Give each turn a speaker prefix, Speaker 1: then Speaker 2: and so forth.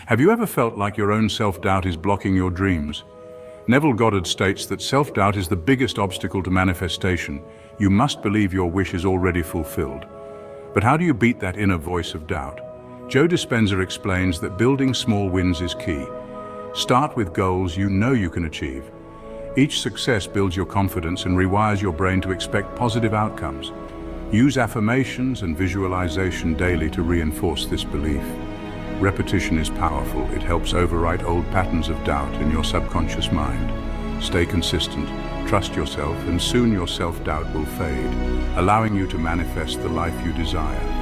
Speaker 1: Have you ever felt like your own self-doubt is blocking your dreams? Neville Goddard states that self-doubt is the biggest obstacle to manifestation. You must believe your wish is already fulfilled. But how do you beat that inner voice of doubt? Joe Dispenza explains that building small wins is key. Start with goals you know you can achieve. Each success builds your confidence and rewires your brain to expect positive outcomes. Use affirmations and visualization daily to reinforce this belief. Repetition is powerful. It helps overwrite old patterns of doubt in your subconscious mind. Stay consistent, trust yourself, and soon your self-doubt will fade, allowing you to manifest the life you desire.